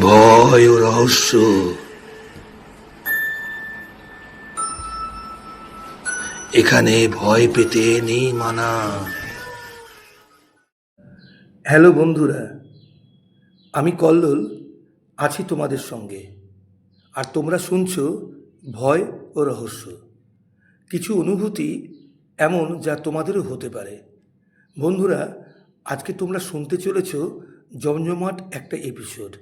ভয় ও রহস্য, এখানে ভয় পেতে নেই মানা। হ্যালো বন্ধুরা, আমি কল্লোল আছি তোমাদের সঙ্গে, আর তোমরা শুনছো ভয় ও রহস্য। কিছু অনুভূতি এমন যা তোমাদেরও হতে পারে। বন্ধুরা, আজকে তোমরা শুনতে চলেছ জমজমাট একটা এপিসোড।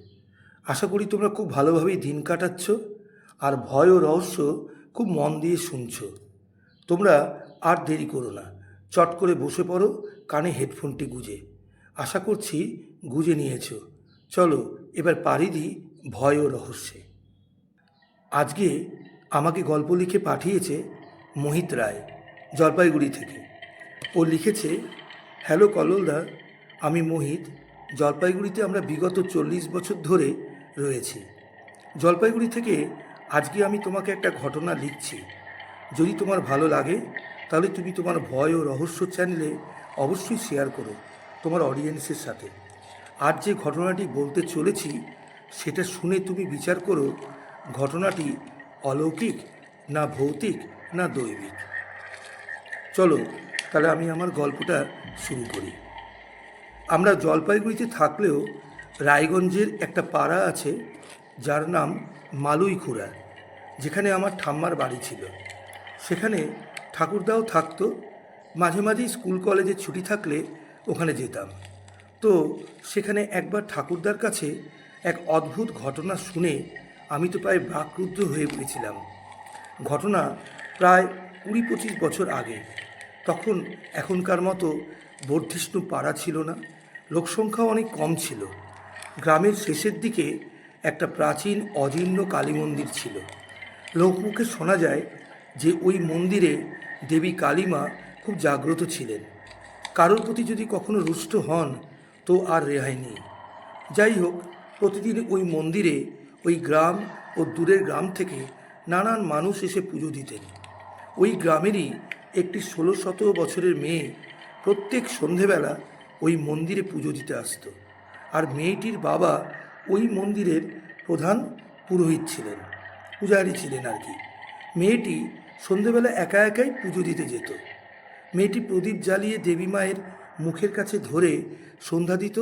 আশা করি তোমরা খুব ভালোভাবেই দিন কাটাচ্ছ আর ভয় ও রহস্য খুব মন দিয়ে শুনছো। তোমরা আর দেরি করো না, চট করে বসে পড়ো কানে হেডফোনটি গুঁজে। আশা করছি গুঁজে নিয়েছো। চলো এবার পাড়ি দিই ভয় ও রহস্যে। আজকে আমাকে গল্প লিখে পাঠিয়েছে মোহিত রায়, জলপাইগুড়ি থেকে। ও লিখেছে, হ্যালো কল্লোলদা, আমি মোহিত। জলপাইগুড়িতে আমরা বিগত 40 বছর ধরে রয়েছি। জলপাইগুড়ি থেকে আজকে আমি তোমাকে একটা ঘটনা লিখছি। যদি তোমার ভালো লাগে তাহলে তুমি তোমার ভয় ও রহস্য চ্যানেলে অবশ্যই শেয়ার করো তোমার অডিয়েন্সের সাথে। আজ যে ঘটনাটি বলতে চলেছি সেটা শুনে তুমি বিচার করো ঘটনাটি অলৌকিক না ভৌতিক না দৈবিক। চলো তাহলে আমি আমার গল্পটা শুরু করি। আমরা জলপাইগুড়িতে থাকলেও রায়গঞ্জের একটা পাড়া আছে যার নাম মালুইখুড়া, যেখানে আমার ঠাম্মার বাড়ি ছিল। সেখানে ঠাকুরদাও থাকতো। মাঝে মাঝেই স্কুল কলেজে ছুটি থাকলে ওখানে যেতাম। তো সেখানে একবার ঠাকুরদার কাছে এক অদ্ভুত ঘটনা শুনে আমি তো প্রায় বাকরুদ্ধ হয়ে পড়েছিলাম। ঘটনা প্রায় 20-25 বছর আগে। তখন এখনকার মতো বর্ধিষ্ণু পাড়া ছিল না, লোকসংখ্যাও অনেক কম ছিল। গ্রামের শেষের দিকে একটা প্রাচীন অজীর্ণ কালী মন্দির ছিল। লোকমুখে শোনা যায় যে ওই মন্দিরে দেবী কালীমা খুব জাগ্রত ছিলেন। কারোর প্রতি যদি কখনো রুষ্ট হন তো আর রেহাই নেই। যাই হোক, প্রতিদিন ওই মন্দিরে ওই গ্রাম ও দূরের গ্রাম থেকে নানান মানুষ এসে পুজো দিতেন। ওই গ্রামেরই একটি 16-17 বছরের মেয়ে প্রত্যেক সন্ধেবেলা ওই মন্দিরে পুজো দিতে আসতো। আর মেয়েটির বাবা ওই মন্দিরের প্রধান পুরোহিত ছিলেন, পূজারী ছিলেন আর কি। মেয়েটি সন্ধেবেলা একা একাই পুজো দিতে যেত। মেয়েটি প্রদীপ জ্বালিয়ে দেবী মায়ের মুখের কাছে ধরে সন্ধ্যা দিত।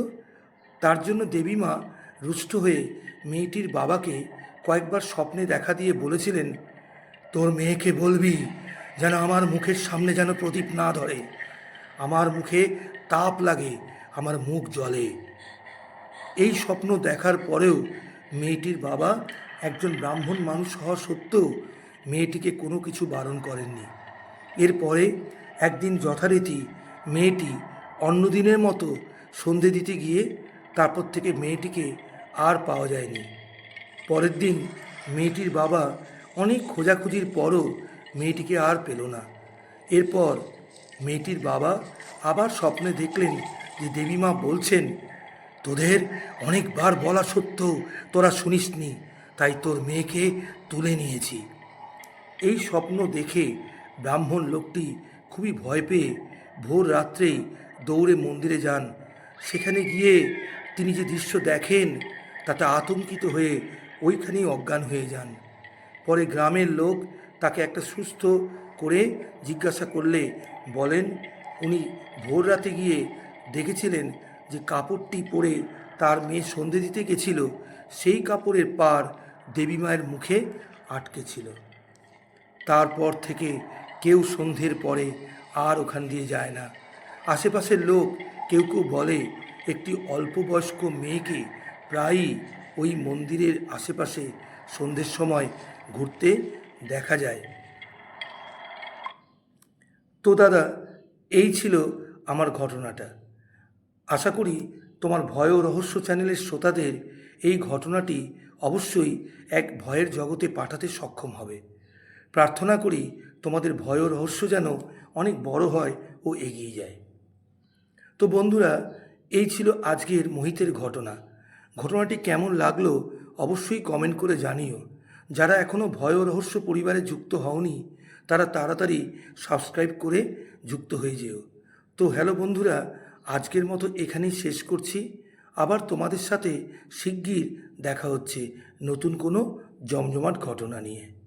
তার জন্য দেবী মা রুষ্ট হয়ে মেয়েটির বাবাকে কয়েকবার স্বপ্নে দেখা দিয়ে বলেছিলেন, তোর মেয়েকে বলবি যেন আমার মুখের সামনে যেন প্রদীপ না ধরে, আমার মুখে তাপ লাগে, আমার মুখ জ্বলে। এই স্বপ্ন দেখার পরেও মেয়েটির বাবা একজন ব্রাহ্মণ মানুষ হওয়া সত্ত্বেও মেয়েটিকে কোনো কিছু বারণ করেননি। এরপরে একদিন যথারীতি মেয়েটি অন্যদিনের মতো সন্ধে দিতে গিয়ে তারপর থেকে মেয়েটিকে আর পাওয়া যায়নি। পরের দিন মেয়েটির বাবা অনেক খোঁজাখুঁজির পরও মেয়েটিকে আর পেল না। এরপর মেয়েটির বাবা আবার স্বপ্নে দেখলেন যে দেবীমা বলছেন, তোদের অনেকবার বলা সত্ত্বেও তোরা শুনিসনি, তাই তোর মেয়েকে তুলে নিয়েছি। এই স্বপ্ন দেখে ব্রাহ্মণ লোকটি খুবই ভয় পেয়ে ভোর রাত্রেই দৌড়ে মন্দিরে যান। সেখানে গিয়ে তিনি যে দৃশ্য দেখেন তাতে আতঙ্কিত হয়ে ওইখানেই অজ্ঞান হয়ে যান। পরে গ্রামের লোক তাকে একটা সুস্থ করে জিজ্ঞাসা করলে বলেন উনি ভোর রাতে গিয়ে দেখেছিলেন যে কাপড়টি পরে তার মেয়ে সন্ধে দিতে গেছিল, সেই কাপড়ের পাড় দেবী মায়ের মুখে আটকে ছিল। তারপর থেকে কেউ সন্ধ্যের পরে আর ওখান দিয়ে যায় না। আশেপাশের লোক কেউ কেউ বলে একটি অল্প বয়স্ক মেয়েকে প্রায়ই ওই মন্দিরের আশেপাশে সন্ধ্যের সময় ঘুরতে দেখা যায়। তো দাদা, এই ছিল আমার ঘটনাটা। আশা করি তোমার ভয় ও রহস্য চ্যানেলের শ্রোতাদের এই ঘটনাটি অবশ্যই এক ভয়ের জগতে পাঠাতে সক্ষম হবে। প্রার্থনা করি তোমাদের ভয় ও রহস্য যেন অনেক বড় হয় ও এগিয়ে যায়। তো বন্ধুরা, এই ছিল আজকের মোহিতের ঘটনা। ঘটনাটি কেমন লাগলো অবশ্যই কমেন্ট করে জানিও। যারা এখনও ভয় ও রহস্য পরিবারে যুক্ত হওনি তারা তাড়াতাড়ি সাবস্ক্রাইব করে যুক্ত হয়ে যেও। তো হ্যালো বন্ধুরা, আজকের মতো এখানেই শেষ করছি। আবার তোমাদের সাথে শিগগির দেখা হচ্ছে নতুন কোনো জমজমাট ঘটনা নিয়ে।